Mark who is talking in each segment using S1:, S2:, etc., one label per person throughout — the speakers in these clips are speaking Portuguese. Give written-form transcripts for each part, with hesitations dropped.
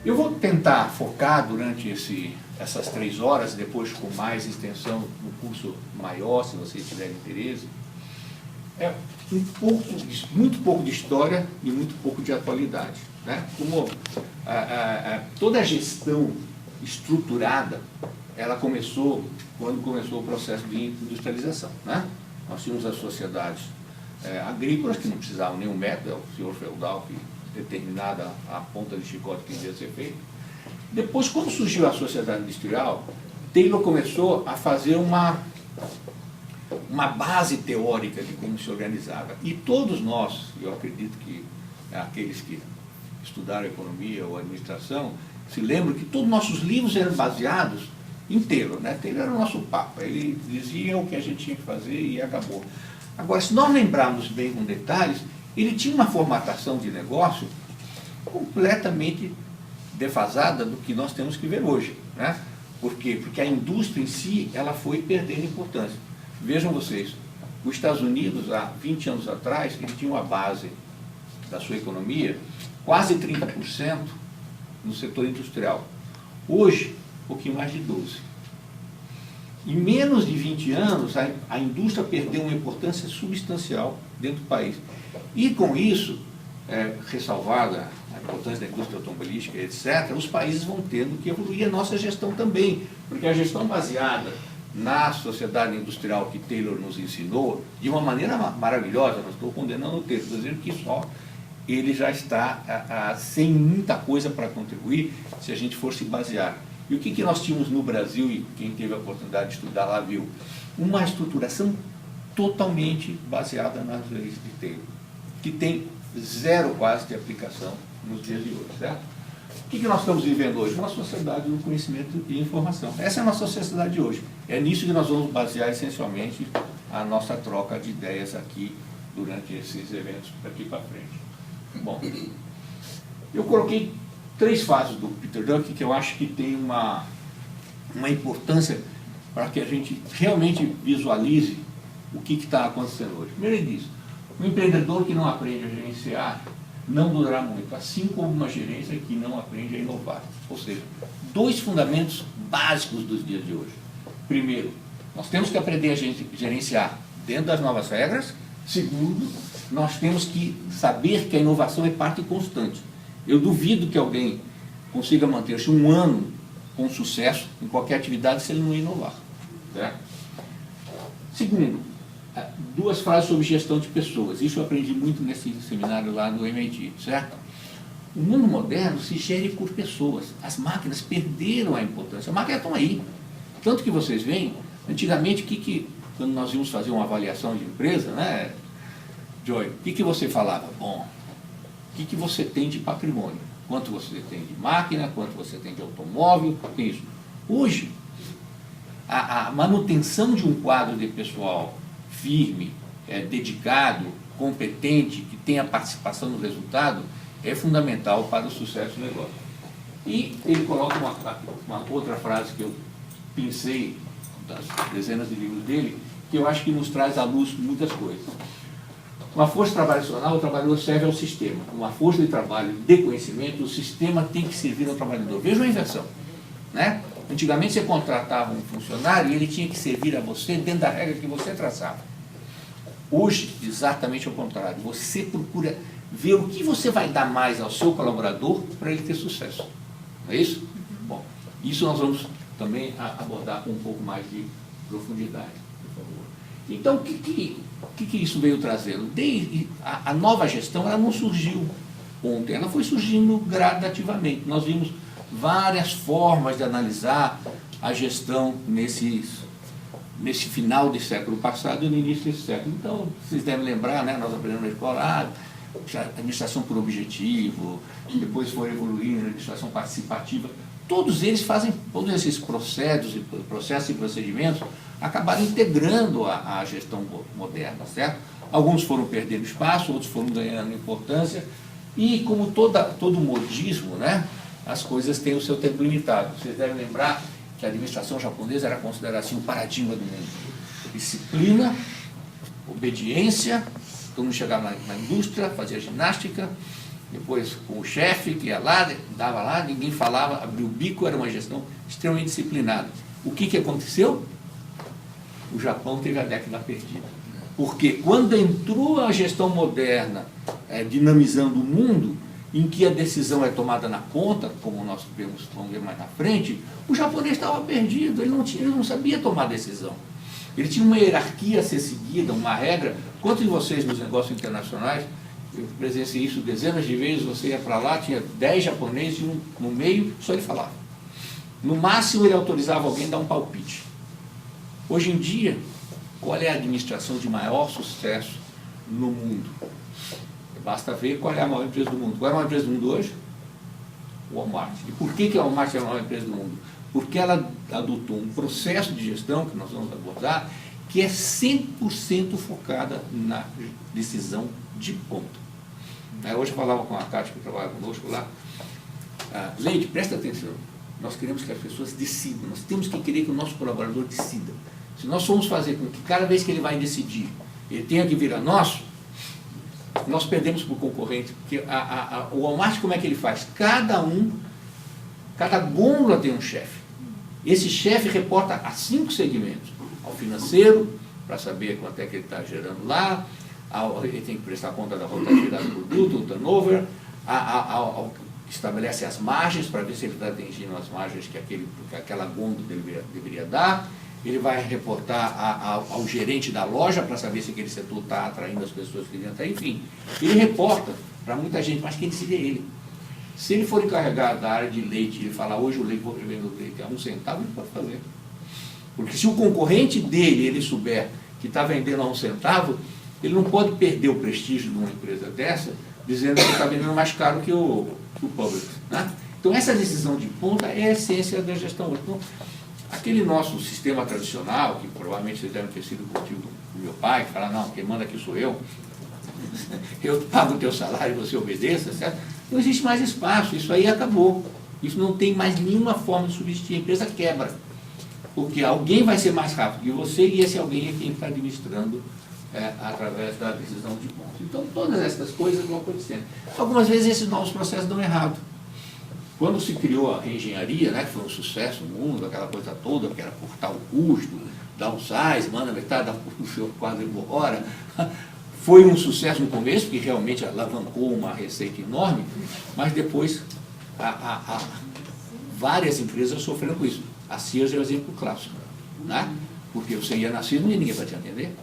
S1: Eu vou tentar focar durante essas 3 horas, depois com mais extensão no curso maior, se vocês tiverem interesse, muito pouco de história e muito pouco de atualidade, né? Como toda a gestão estruturada, ela começou quando começou o processo de industrialização, né? Nós tínhamos as sociedades agrícolas que não precisavam nenhum método, é o senhor feudal que determinada a ponta de chicote que devia ser feito. Depois, quando surgiu a sociedade industrial, Taylor começou a fazer uma base teórica de como se organizava. E todos nós, eu acredito que aqueles que estudaram economia ou administração, se lembram que todos os nossos livros eram baseados em Taylor, né? Taylor era o nosso papa, ele dizia o que a gente tinha que fazer e acabou. Agora, se nós lembrarmos bem com detalhes, ele tinha uma formatação de negócio completamente defasada do que nós temos que ver hoje, né? Por quê? Porque a indústria em si, ela foi perdendo importância. Vejam vocês, os Estados Unidos, há 20 anos atrás, ele tinha uma base da sua economia, quase 30% no setor industrial. Hoje, um pouquinho mais de 12%. Em menos de 20 anos, a indústria perdeu uma importância substancial dentro do país. E com isso, ressalvada a importância da indústria automobilística, etc., os países vão tendo que evoluir a nossa gestão também, porque a gestão baseada na sociedade industrial que Taylor nos ensinou, de uma maneira maravilhosa, não estou condenando o Taylor, estou dizendo que só ele já está sem muita coisa para contribuir se a gente for se basear. E o que nós tínhamos no Brasil, e quem teve a oportunidade de estudar lá viu, uma estruturação totalmente baseada nas leis de Taylor, que tem zero quase de aplicação nos dias de hoje, certo? O que nós estamos vivendo hoje? Uma sociedade do conhecimento e informação. Essa é a nossa sociedade de hoje. É nisso que nós vamos basear essencialmente a nossa troca de ideias aqui durante esses eventos daqui para frente. Bom, eu coloquei 3 fases do Peter Drucker que eu acho que tem uma importância para que a gente realmente visualize o que está acontecendo hoje. Primeiro ele diz, o empreendedor que não aprende a gerenciar não durará muito, assim como uma gerência que não aprende a inovar. Ou seja, 2 fundamentos básicos dos dias de hoje. Primeiro, nós temos que aprender a gerenciar dentro das novas regras. Segundo, nós temos que saber que a inovação é parte constante. Eu duvido que alguém consiga manter-se 1 ano com sucesso em qualquer atividade se ele não inovar, certo? Segundo, 2 frases sobre gestão de pessoas. Isso eu aprendi muito nesse seminário lá no MIT, certo? O mundo moderno se gere por pessoas. As máquinas perderam a importância. As máquinas estão aí. Tanto que vocês veem, antigamente, quando nós íamos fazer uma avaliação de empresa, né, Joy, o que você falava? Bom, o que você tem de patrimônio? Quanto você tem de máquina, quanto você tem de automóvel, tem isso. Hoje, a manutenção de um quadro de pessoal firme, dedicado, competente, que tenha participação no resultado, é fundamental para o sucesso do negócio. E ele coloca uma outra frase que eu pensei das dezenas de livros dele, que eu acho que nos traz à luz muitas coisas. Uma força trabalhacional, o trabalhador serve ao sistema. Uma força de trabalho de conhecimento, o sistema tem que servir ao trabalhador. Veja a inversão, né? Antigamente você contratava um funcionário e ele tinha que servir a você dentro da regra que você traçava. Hoje, exatamente ao contrário. Você procura ver o que você vai dar mais ao seu colaborador para ele ter sucesso. Não é isso? Bom, isso nós vamos também abordar com um pouco mais de profundidade, por favor. Então, o que isso veio trazendo? A nova gestão, ela não surgiu ontem, ela foi surgindo gradativamente. Nós vimos várias formas de analisar a gestão nesse final do século passado e no início desse século. Então, vocês devem lembrar, né, nós aprendemos na escola, administração por objetivo, depois foi evoluindo a administração participativa. Todos eles fazem, todos esses processos e procedimentos acabaram integrando a gestão moderna, certo? Alguns foram perdendo espaço, outros foram ganhando importância, e como todo modismo, né, as coisas têm o seu tempo limitado. Vocês devem lembrar que a administração japonesa era considerada assim o paradigma do mundo. Disciplina, obediência, todo mundo chegava na indústria, fazia ginástica, depois com o chefe que ia lá, dava lá, ninguém falava, abriu o bico, era uma gestão extremamente disciplinada. O que aconteceu? O Japão teve a década perdida. Porque quando entrou a gestão moderna, dinamizando o mundo, em que a decisão é tomada na ponta, como nós vamos ver mais na frente, o japonês estava perdido, ele não sabia tomar decisão. Ele tinha uma hierarquia a ser seguida, uma regra. Quantos de vocês nos negócios internacionais, eu presenciei isso dezenas de vezes, você ia para lá, tinha 10 japoneses e um no meio, só ele falava. No máximo ele autorizava alguém a dar um palpite. Hoje em dia, qual é a administração de maior sucesso no mundo? Basta ver qual é a maior empresa do mundo. Qual é a maior empresa do mundo hoje? O Walmart. E por que a Walmart é a maior empresa do mundo? Porque ela adotou um processo de gestão, que nós vamos abordar, que é 100% focada na decisão de ponta. Hoje eu falava com a Cátia, que trabalha conosco lá. Leite, presta atenção. Nós queremos que as pessoas decidam. Nós temos que querer que o nosso colaborador decida. Se nós formos fazer com que cada vez que ele vai decidir, ele tenha que virar nosso, nós perdemos para o concorrente. Porque o Walmart, como é que ele faz? Cada gôndola tem um chefe. Esse chefe reporta a 5 segmentos. Ao financeiro, para saber quanto é que ele está gerando lá, ele tem que prestar conta da rotatividade do produto, o turnover, estabelece as margens, para ver se ele está atingindo as margens que aquela gôndola deveria dar. Ele vai reportar ao gerente da loja para saber se aquele setor está atraindo as pessoas que devem, enfim. Ele reporta para muita gente, mas quem decide é ele. Se ele for encarregado da área de leite, ele falar hoje o leite, vou vender o leite a 1 centavo, ele pode fazer. Porque se o concorrente dele, ele souber que está vendendo a 1 centavo, ele não pode perder o prestígio de uma empresa dessa, dizendo que está vendendo mais caro que o public. Né? Então essa decisão de ponta é a essência da gestão. Então, aquele nosso sistema tradicional, que provavelmente vocês devem ter sido contigo do meu pai, que fala, não, quem manda aqui sou eu pago o teu salário e você obedeça, certo? Não existe mais espaço, isso aí acabou. Isso não tem mais nenhuma forma de substituir, a empresa quebra. Porque alguém vai ser mais rápido que você e esse alguém é quem está administrando através da decisão de pontos. Então, todas essas coisas vão acontecendo. Algumas vezes esses novos processos dão errado. Quando se criou a reengenharia, né, que foi um sucesso no mundo, aquela coisa toda, que era cortar o custo, downsize, manda metade do seu quadro embora, foi um sucesso no começo, que realmente alavancou uma receita enorme, mas depois várias empresas sofreram com isso. A Sears é o exemplo clássico, né? Porque você ia na Sears e ninguém vai te atender.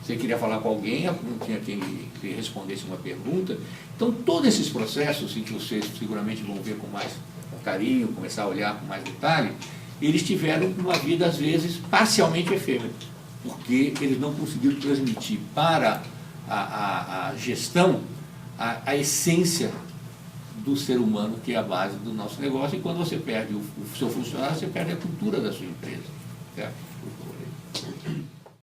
S1: Você queria falar com alguém, não tinha quem lhe respondesse uma pergunta. Então, todos esses processos, em que vocês seguramente vão ver com mais carinho, começar a olhar com mais detalhe, eles tiveram uma vida, às vezes, parcialmente efêmera, porque eles não conseguiram transmitir para a gestão a essência do ser humano, que é a base do nosso negócio, e quando você perde o seu funcionário, você perde a cultura da sua empresa. Certo?